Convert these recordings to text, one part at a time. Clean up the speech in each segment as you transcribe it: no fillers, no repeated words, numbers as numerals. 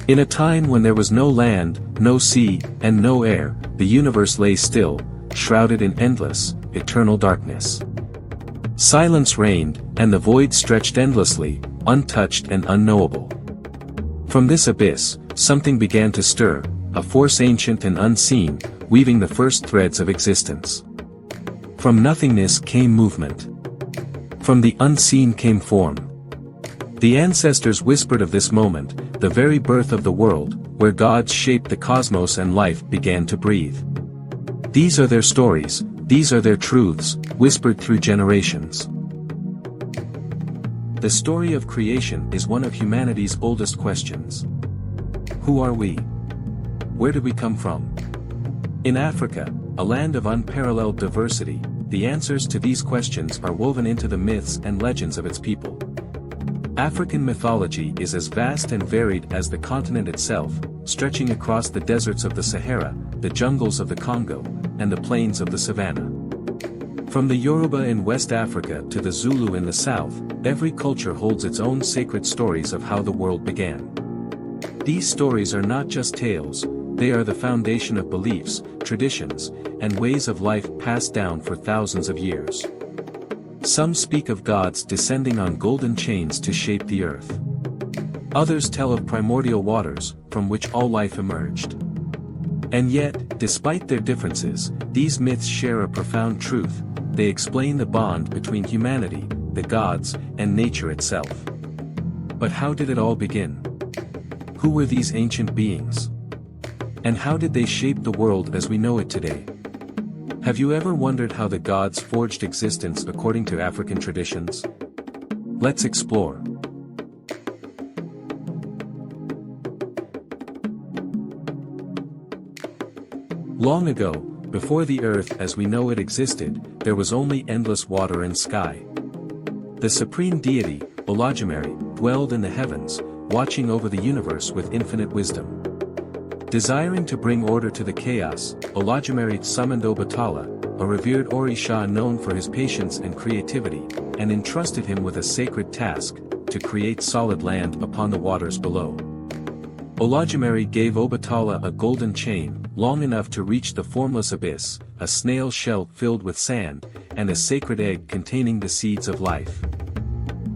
In a time when there was no land, no sea, and no air, the universe lay still, shrouded in endless, eternal darkness. Silence reigned, and the void stretched endlessly, untouched and unknowable. From this abyss, something began to stir, a force ancient and unseen, weaving the first threads of existence. From nothingness came movement. From the unseen came form. The ancestors whispered of this moment, the very birth of the world, where gods shaped the cosmos and life began to breathe. These are their stories, these are their truths, whispered through generations. The story of creation is one of humanity's oldest questions. Who are we? Where did we come from? In Africa, a land of unparalleled diversity, the answers to these questions are woven into the myths and legends of its people. African mythology is as vast and varied as the continent itself, stretching across the deserts of the Sahara, the jungles of the Congo, and the plains of the Savannah. From the Yoruba in West Africa to the Zulu in the south, every culture holds its own sacred stories of how the world began. These stories are not just tales, they are the foundation of beliefs, traditions, and ways of life passed down for thousands of years. Some speak of gods descending on golden chains to shape the earth. Others tell of primordial waters, from which all life emerged. And yet, despite their differences, these myths share a profound truth: they explain the bond between humanity, the gods, and nature itself. But how did it all begin? Who were these ancient beings? And how did they shape the world as we know it today? Have you ever wondered how the gods forged existence according to African traditions? Let's explore. Long ago, before the earth as we know it existed, there was only endless water and sky. The supreme deity, Olodumare, dwelled in the heavens, watching over the universe with infinite wisdom. Desiring to bring order to the chaos, Olodumare summoned Obatala, a revered Orisha known for his patience and creativity, and entrusted him with a sacred task, to create solid land upon the waters below. Olodumare gave Obatala a golden chain, long enough to reach the formless abyss, a snail shell filled with sand, and a sacred egg containing the seeds of life.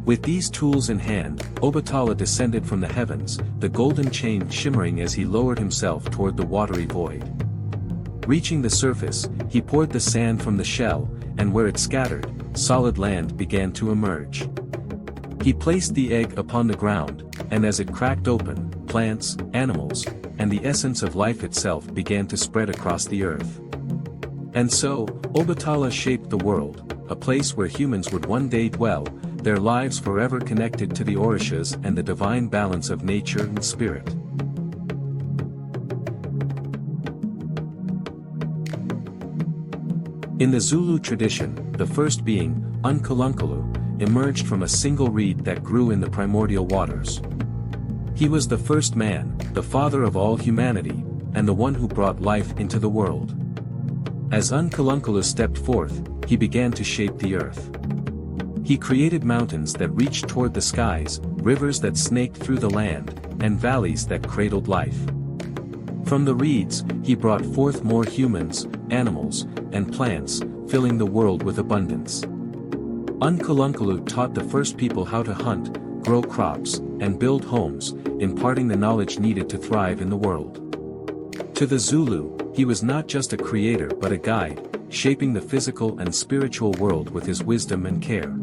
With these tools in hand, Obatala descended from the heavens, the golden chain shimmering as he lowered himself toward the watery void. Reaching the surface, he poured the sand from the shell, and where it scattered, solid land began to emerge. He placed the egg upon the ground, and as it cracked open, plants, animals, and the essence of life itself began to spread across the earth. And so, Obatala shaped the world, a place where humans would one day dwell, their lives forever connected to the Orishas and the divine balance of nature and spirit. In the Zulu tradition, the first being, Unkulunkulu, emerged from a single reed that grew in the primordial waters. He was the first man, the father of all humanity, and the one who brought life into the world. As Unkulunkulu stepped forth, he began to shape the earth. He created mountains that reached toward the skies, rivers that snaked through the land, and valleys that cradled life. From the reeds, he brought forth more humans, animals, and plants, filling the world with abundance. Unkulunkulu taught the first people how to hunt, grow crops, and build homes, imparting the knowledge needed to thrive in the world. To the Zulu, he was not just a creator but a guide, shaping the physical and spiritual world with his wisdom and care.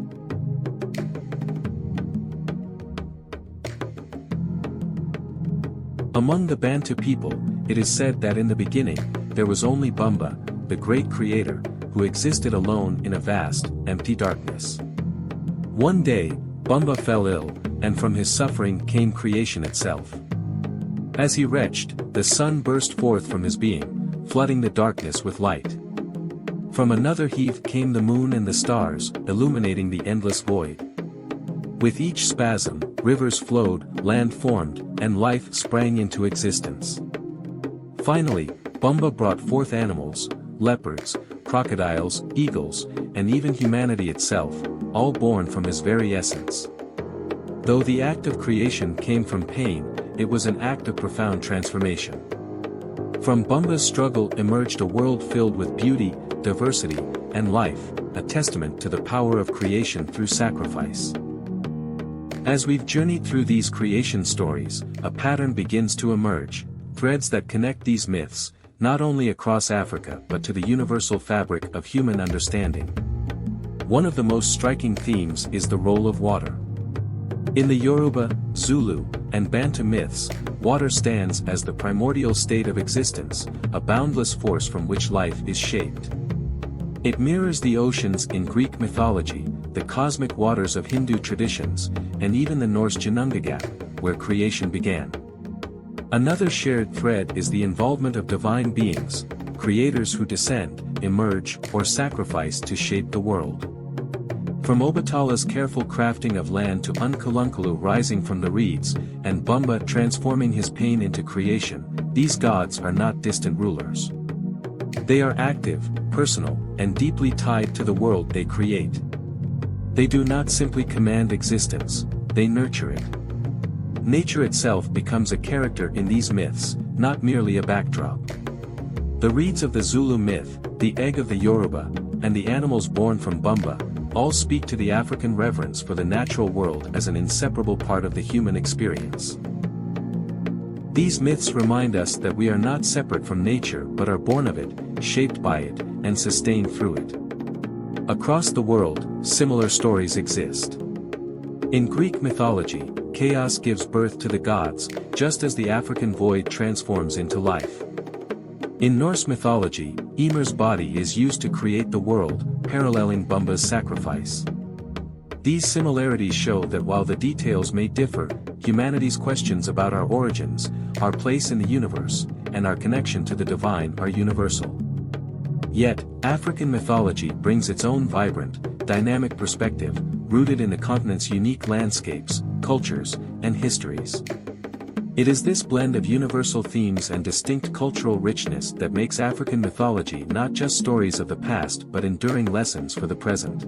Among the Bantu people, it is said that in the beginning, there was only Bumba, the great creator, who existed alone in a vast, empty darkness. One day, Bumba fell ill, and from his suffering came creation itself. As he retched, the sun burst forth from his being, flooding the darkness with light. From another heave came the moon and the stars, illuminating the endless void. With each spasm, rivers flowed, land formed, and life sprang into existence. Finally, Bumba brought forth animals, leopards, crocodiles, eagles, and even humanity itself, all born from his very essence. Though the act of creation came from pain, it was an act of profound transformation. From Bumba's struggle emerged a world filled with beauty, diversity, and life, a testament to the power of creation through sacrifice. As we've journeyed through these creation stories, a pattern begins to emerge, threads that connect these myths, not only across Africa but to the universal fabric of human understanding. One of the most striking themes is the role of water. In the Yoruba, Zulu, and Bantu myths, water stands as the primordial state of existence, a boundless force from which life is shaped. It mirrors the oceans in Greek mythology, the cosmic waters of Hindu traditions, and even the Norse Ginnungagap, where creation began. Another shared thread is the involvement of divine beings, creators who descend, emerge, or sacrifice to shape the world. From Obatala's careful crafting of land to Unkulunkulu rising from the reeds, and Bumba transforming his pain into creation, these gods are not distant rulers. They are active, personal, and deeply tied to the world they create. They do not simply command existence, they nurture it. Nature itself becomes a character in these myths, not merely a backdrop. The reeds of the Zulu myth, the egg of the Yoruba, and the animals born from Bumba, all speak to the African reverence for the natural world as an inseparable part of the human experience. These myths remind us that we are not separate from nature but are born of it, shaped by it, and sustained through it. Across the world, similar stories exist. In Greek mythology, chaos gives birth to the gods, just as the African void transforms into life. In Norse mythology, Ymir's body is used to create the world, paralleling Bumba's sacrifice. These similarities show that while the details may differ, humanity's questions about our origins, our place in the universe, and our connection to the divine are universal. Yet, African mythology brings its own vibrant, dynamic perspective, rooted in the continent's unique landscapes, cultures, and histories. It is this blend of universal themes and distinct cultural richness that makes African mythology not just stories of the past but enduring lessons for the present.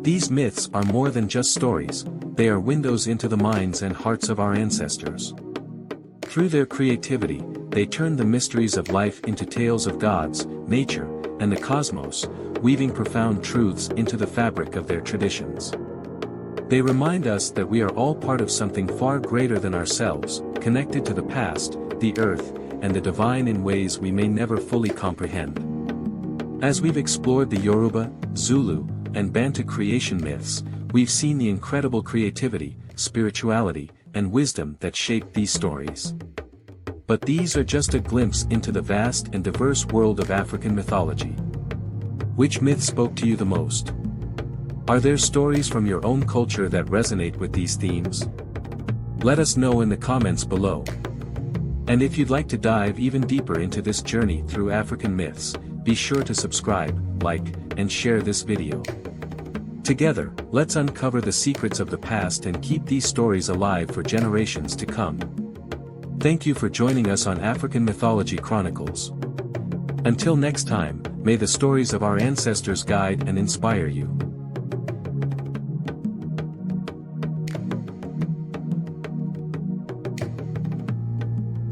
These myths are more than just stories, they are windows into the minds and hearts of our ancestors. Through their creativity, they turn the mysteries of life into tales of gods, nature, and the cosmos, weaving profound truths into the fabric of their traditions. They remind us that we are all part of something far greater than ourselves, connected to the past, the earth, and the divine in ways we may never fully comprehend. As we've explored the Yoruba, Zulu, and Bantu creation myths, we've seen the incredible creativity, spirituality, and wisdom that shaped these stories. But these are just a glimpse into the vast and diverse world of African mythology. Which myth spoke to you the most? Are there stories from your own culture that resonate with these themes? Let us know in the comments below. And if you'd like to dive even deeper into this journey through African myths, be sure to subscribe, like, and share this video. Together, let's uncover the secrets of the past and keep these stories alive for generations to come. Thank you for joining us on African Mythology Chronicles. Until next time, may the stories of our ancestors guide and inspire you.